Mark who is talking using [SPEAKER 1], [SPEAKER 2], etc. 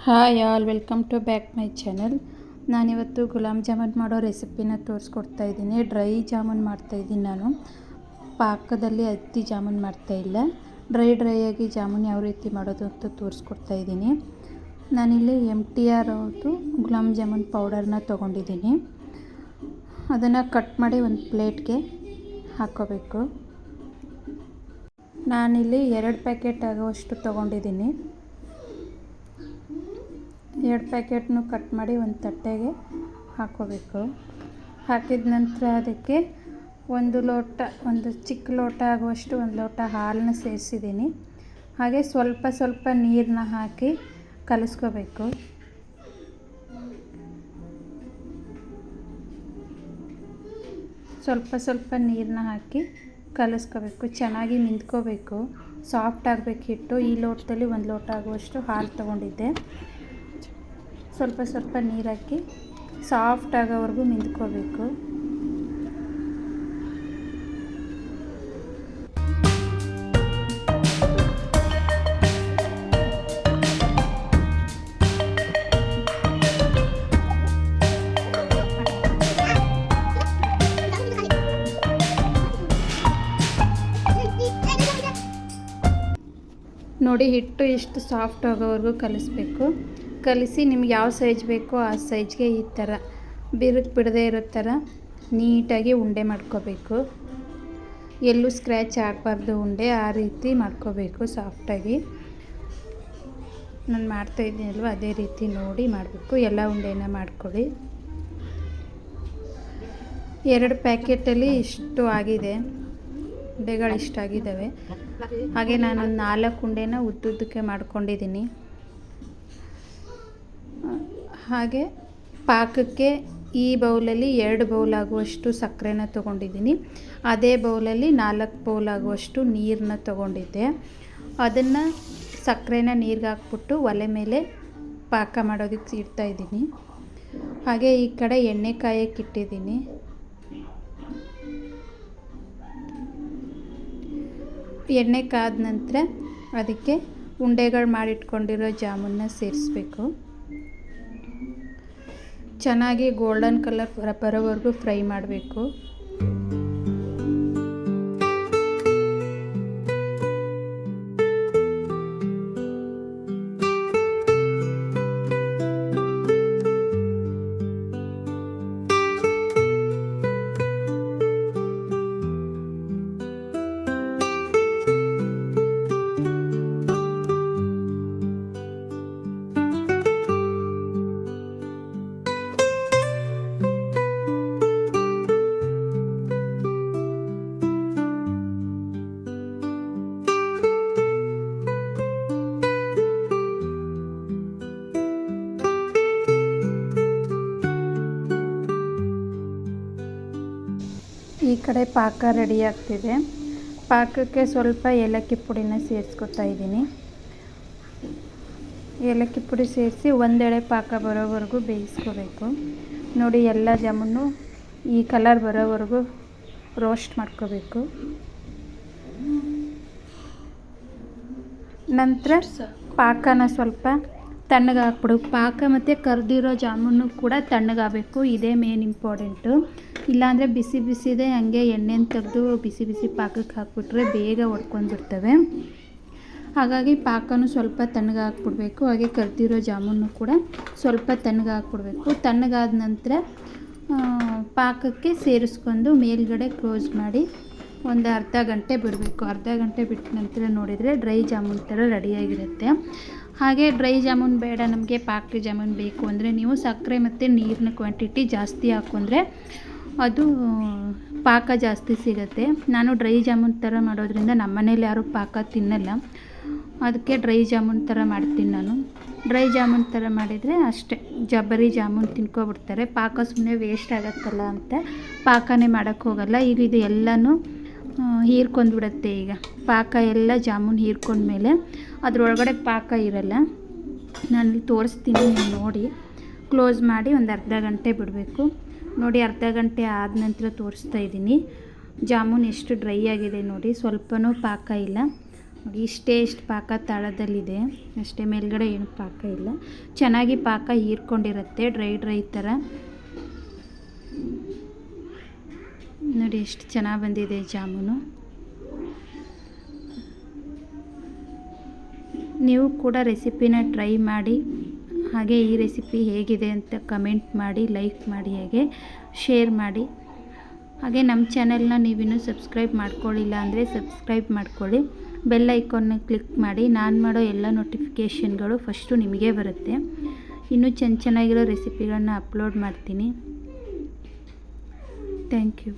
[SPEAKER 1] Hi all, welcome to back my channel. ನಾನಿವತ್ತು ಗುಲಾಬ್ ಜಾಮೂನ್ ಮಾಡೋ ರೆಸಿಪಿನ ತೋರಿಸ್ಕೊಡ್ತಾ ಇದ್ದೀನಿ. ಡ್ರೈ ಜಾಮೂನ್ ಮಾಡ್ತಾಯಿದ್ದೀನಿ. ನಾನು ಪಾಕದಲ್ಲಿ ಅತ್ತಿ ಜಾಮೂನ್ ಮಾಡ್ತಾಯಿಲ್ಲ. ಡ್ರೈ ಆಗಿ ಜಾಮೂನ್ ಯಾವ ರೀತಿ ಮಾಡೋದು ಅಂತ ತೋರಿಸ್ಕೊಡ್ತಾ ಇದ್ದೀನಿ. ನಾನಿಲ್ಲಿ MTR ಅವ್ರದ್ದು ಗುಲಾಬ್ ಜಾಮೂನ್ ಪೌಡರ್ನ ತೊಗೊಂಡಿದ್ದೀನಿ. ಅದನ್ನು ಕಟ್ ಮಾಡಿ ಒಂದು ಪ್ಲೇಟ್ಗೆ ಹಾಕ್ಕೋಬೇಕು. ನಾನಿಲ್ಲಿ 2 ಪ್ಯಾಕೆಟ್ ಆಗೋವಷ್ಟು ತೊಗೊಂಡಿದ್ದೀನಿ. 2 ಪ್ಯಾಕೆಟ್ನು ಕಟ್ ಮಾಡಿ ಒಂದು ತಟ್ಟೆಗೆ ಹಾಕ್ಕೋಬೇಕು. ಹಾಕಿದ ನಂತರ ಅದಕ್ಕೆ ಒಂದು ಚಿಕ್ಕ ಲೋಟ ಆಗುವಷ್ಟು 1 ಲೋಟ ಹಾಲನ್ನ ಸೇರಿಸಿದ್ದೀನಿ. ಹಾಗೆ ಸ್ವಲ್ಪ ನೀರನ್ನ ಹಾಕಿ ಕಲಿಸ್ಕೋಬೇಕು. ಸ್ವಲ್ಪ ನೀರನ್ನ ಹಾಕಿ ಕಲಿಸ್ಕೋಬೇಕು. ಚೆನ್ನಾಗಿ ಮಿಂದ್ಕೋಬೇಕು. ಸಾಫ್ಟ್ ಆಗಬೇಕು ಹಿಟ್ಟು. ಈ ಲೋಟದಲ್ಲಿ 1 ಲೋಟ ಆಗುವಷ್ಟು ಹಾಲು ತೊಗೊಂಡಿದ್ದೆ. ಸ್ವಲ್ಪ ನೀರು ಹಾಕಿ ಸಾಫ್ಟ್ ಆಗೋವರೆಗೂ ಮಿಂದ್ಕೋಬೇಕು. ನೋಡಿ, ಹಿಟ್ಟು ಎಷ್ಟು ಸಾಫ್ಟ್ ಆಗೋವರೆಗೂ ಕಲಿಸ್ಬೇಕು. ಕಲಿಸಿ ನಿಮ್ಗೆ ಯಾವ ಸೈಜ್ ಬೇಕೋ ಆ ಸೈಜ್ಗೆ ಈ ಥರ ಬಿರುಕು ಬಿಡದೇ ಇರೋ ಥರ ನೀಟಾಗಿ ಉಂಡೆ ಮಾಡ್ಕೋಬೇಕು. ಎಲ್ಲೂ ಸ್ಕ್ರ್ಯಾಚ್ ಆಗಬಾರ್ದು ಉಂಡೆ, ಆ ರೀತಿ ಮಾಡ್ಕೋಬೇಕು ಸಾಫ್ಟಾಗಿ. ನಾನು ಮಾಡ್ತಾಯಿದ್ದೀನಲ್ವ ಅದೇ ರೀತಿ ನೋಡಿ ಮಾಡಬೇಕು. ಎಲ್ಲ ಉಂಡೆನ ಮಾಡ್ಕೊಳ್ಳಿ. 2 ಪ್ಯಾಕೆಟಲ್ಲಿ ಇಷ್ಟು ಆಗಿದೆ, ಉಂಡೆಗಳು ಇಷ್ಟಾಗಿದ್ದಾವೆ. ಹಾಗೆ ನಾನೊಂದು 4 ಉಂಡೆನ ಉದ್ದುದ್ದಕ್ಕೆ ಮಾಡ್ಕೊಂಡಿದ್ದೀನಿ. ಹಾಗೆ ಪಾಕಕ್ಕೆ ಈ ಬೌಲಲ್ಲಿ 2 ಬೌಲ್ ಆಗುವಷ್ಟು ಸಕ್ಕರೆನ ತೊಗೊಂಡಿದ್ದೀನಿ. ಅದೇ ಬೌಲಲ್ಲಿ 4 ಬೌಲ್ ಆಗುವಷ್ಟು ನೀರನ್ನ ತೊಗೊಂಡಿದ್ದೆ. ಅದನ್ನು ಸಕ್ಕರೆನ ನೀರಿಗೆ ಹಾಕ್ಬಿಟ್ಟು ಒಲೆ ಮೇಲೆ ಪಾಕ ಮಾಡೋದಕ್ಕೆ ಇಡ್ತಾಯಿದ್ದೀನಿ. ಹಾಗೆ ಈ ಕಡೆ ಎಣ್ಣೆ ಕಾಯಕ್ಕೆ ಇಟ್ಟಿದ್ದೀನಿ. ಎಣ್ಣೆ ಕಾದ ನಂತರ ಅದಕ್ಕೆ ಉಂಡೆಗಳು ಮಾಡಿಟ್ಕೊಂಡಿರೋ ಜಾಮೂನ್ನ ಸೇರಿಸ್ಬೇಕು. ಚೆನ್ನಾಗಿ ಗೋಲ್ಡನ್ ಕಲರ್ ಬರೋವರೆಗೂ ಫ್ರೈ ಮಾಡಬೇಕು. ಈ ಕಡೆ ಪಾಕ ರೆಡಿ ಆಗ್ತಿದೆ. ಪಾಕಕ್ಕೆ ಸ್ವಲ್ಪ ಏಲಕ್ಕಿ ಪುಡಿನ ಸೇರಿಸ್ಕೊತಾ ಇದ್ದೀನಿ. ಏಲಕ್ಕಿ ಪುಡಿ ಸೇರಿಸಿ ಒಂದೆಳೆ ಪಾಕ ಬರೋವರೆಗೂ ಬೇಯಿಸ್ಕೋಬೇಕು. ನೋಡಿ, ಎಲ್ಲ ಜಾಮೂನು ಈ ಕಲರ್ ಬರೋವರೆಗೂ ರೋಸ್ಟ್ ಮಾಡ್ಕೋಬೇಕು. ನಂತರ ಪಾಕನ ಸ್ವಲ್ಪ ತಣ್ಣಗೆ ಹಾಕ್ಬಿಡು. ಪಾಕ ಮತ್ತು ಕರೆದಿರೋ ಜಾಮೂನು ಕೂಡ ತಣ್ಣಗಾಗಬೇಕು. ಇದೇ ಮೇನ್ ಇಂಪಾರ್ಟೆಂಟು. ಇಲ್ಲಾಂದರೆ ಬಿಸಿದೆ ಹಂಗೆ ಎಣ್ಣೆನ ತೆಗೆದು ಬಿಸಿ ಪಾಕಕ್ಕೆ ಹಾಕ್ಬಿಟ್ರೆ ಬೇಗ ಒಡ್ಕೊಂಡ್ಬಿಡ್ತವೆ. ಹಾಗಾಗಿ ಪಾಕನೂ ಸ್ವಲ್ಪ ತಣ್ಣಗೆ ಹಾಕ್ಬಿಡ್ಬೇಕು. ಹಾಗೆ ಕರೆದಿರೋ ಜಾಮೂನು ಕೂಡ ಸ್ವಲ್ಪ ತಣ್ಣಗೆ ಹಾಕ್ಬಿಡ್ಬೇಕು. ತಣ್ಣಗಾದ ನಂತರ ಪಾಕಕ್ಕೆ ಸೇರಿಸ್ಕೊಂಡು ಮೇಲ್ಗಡೆ ಕ್ಲೋಸ್ ಮಾಡಿ ಒಂದು ಅರ್ಧ ಗಂಟೆ ಬಿಡಬೇಕು. ಅರ್ಧ ಗಂಟೆ ಬಿಟ್ಟ ನಂತರ ನೋಡಿದರೆ ಡ್ರೈ ಜಾಮೂನ್ ಥರ ರೆಡಿಯಾಗಿರುತ್ತೆ. ಹಾಗೆ ಡ್ರೈ ಜಾಮೂನ್ ಬೇಡ, ನಮಗೆ ಪಾಕ ಜಾಮೂನ್ ಬೇಕು ಅಂದರೆ ನೀವು ಸಕ್ಕರೆ ಮತ್ತು ನೀರಿನ ಕ್ವಾಂಟಿಟಿ ಜಾಸ್ತಿ ಹಾಕ್ಕೊಂಡ್ರೆ ಅದು ಪಾಕ ಜಾಸ್ತಿ ಸಿಗುತ್ತೆ. ನಾನು ಡ್ರೈ ಜಾಮೂನ್ ಥರ ಮಾಡೋದ್ರಿಂದ ನಮ್ಮ ಮನೇಲಿ ಯಾರೂ ಪಾಕ ತಿನ್ನಲ್ಲ. ಅದಕ್ಕೆ ಡ್ರೈ ಜಾಮೂನ್ ಥರ ಮಾಡ್ತೀನಿ ನಾನು. ಡ್ರೈ ಜಾಮೂನ್ ಥರ ಮಾಡಿದರೆ ಅಷ್ಟೇ, ಜಬ್ಬರಿ ಜಾಮೂನ್ ತಿನ್ಕೊಬಿಡ್ತಾರೆ. ಪಾಕ ಸುಮ್ಮನೆ ವೇಸ್ಟ್ ಆಗುತ್ತಲ್ಲ ಅಂತ ಪಾಕನೇ ಮಾಡೋಕ್ಕೆ ಹೋಗಲ್ಲ. ಈಗ ಇದು ಎಲ್ಲನೂ ಹೀರ್ಕೊಂಡ್ಬಿಡುತ್ತೆ. ಈಗ ಪಾಕ ಎಲ್ಲ ಜಾಮೂನ್ ಹೀರ್ಕೊಂಡ್ಮೇಲೆ ಅದರೊಳಗಡೆ ಪಾಕ ಇರಲ್ಲ. ನಾನು ತೋರಿಸ್ತೀನಿ, ನೀವು ನೋಡಿ. ಕ್ಲೋಸ್ ಮಾಡಿ ಒಂದು ಅರ್ಧ ಗಂಟೆ ಬಿಡಬೇಕು. ನೋಡಿ, ಅರ್ಧ ಗಂಟೆ ಆದ ನಂತರ ತೋರಿಸ್ತಾ ಇದ್ದೀನಿ ಜಾಮೂನ್ ಎಷ್ಟು ಡ್ರೈ ಆಗಿದೆ ನೋಡಿ. ಸ್ವಲ್ಪನೂ ಪಾಕ ಇಲ್ಲ. ನೋಡಿ ಇಷ್ಟು ಪಾಕ ತಾಳದಲ್ಲಿದೆ ಅಷ್ಟೇ, ಮೇಲ್ಗಡೆ ಏನು ಪಾಕ ಇಲ್ಲ. ಚೆನ್ನಾಗಿ ಪಾಕ ಹೀರ್ಕೊಂಡಿರುತ್ತೆ, ಡ್ರೈ ಥರ. ನೋಡಿ ಎಷ್ಟು ಚೆನ್ನಾಗಿ ಬಂದಿದೆ ಜಾಮೂನು. ನೀವು ಕೂಡ ರೆಸಿಪಿನ ಟ್ರೈ ಮಾಡಿ. ಹಾಗೆ ಈ ರೆಸಿಪಿ ಹೇಗಿದೆ ಅಂತ ಕಮೆಂಟ್ ಮಾಡಿ, ಲೈಕ್ ಮಾಡಿ, ಹಾಗೆ ಶೇರ್ ಮಾಡಿ. ಹಾಗೆ ನಮ್ಮ ಚಾನೆಲ್ನ ನೀವಿನ್ನೂ ಸಬ್ಸ್ಕ್ರೈಬ್ ಮಾಡ್ಕೊಳ್ಳಿಲ್ಲ ಅಂದರೆ ಸಬ್ಸ್ಕ್ರೈಬ್ ಮಾಡ್ಕೊಳ್ಳಿ. ಬೆಲ್ ಐಕಾನ್ನ ಕ್ಲಿಕ್ ಮಾಡಿ. ನಾನು ಮಾಡೋ ಎಲ್ಲ ನೋಟಿಫಿಕೇಷನ್ಗಳು ಫಸ್ಟು ನಿಮಗೆ ಬರುತ್ತೆ. ಇನ್ನೂ ಚೆನ್ನಾಗಿರೋ ರೆಸಿಪಿಗಳನ್ನ ಅಪ್ಲೋಡ್ ಮಾಡ್ತೀನಿ. Thank you.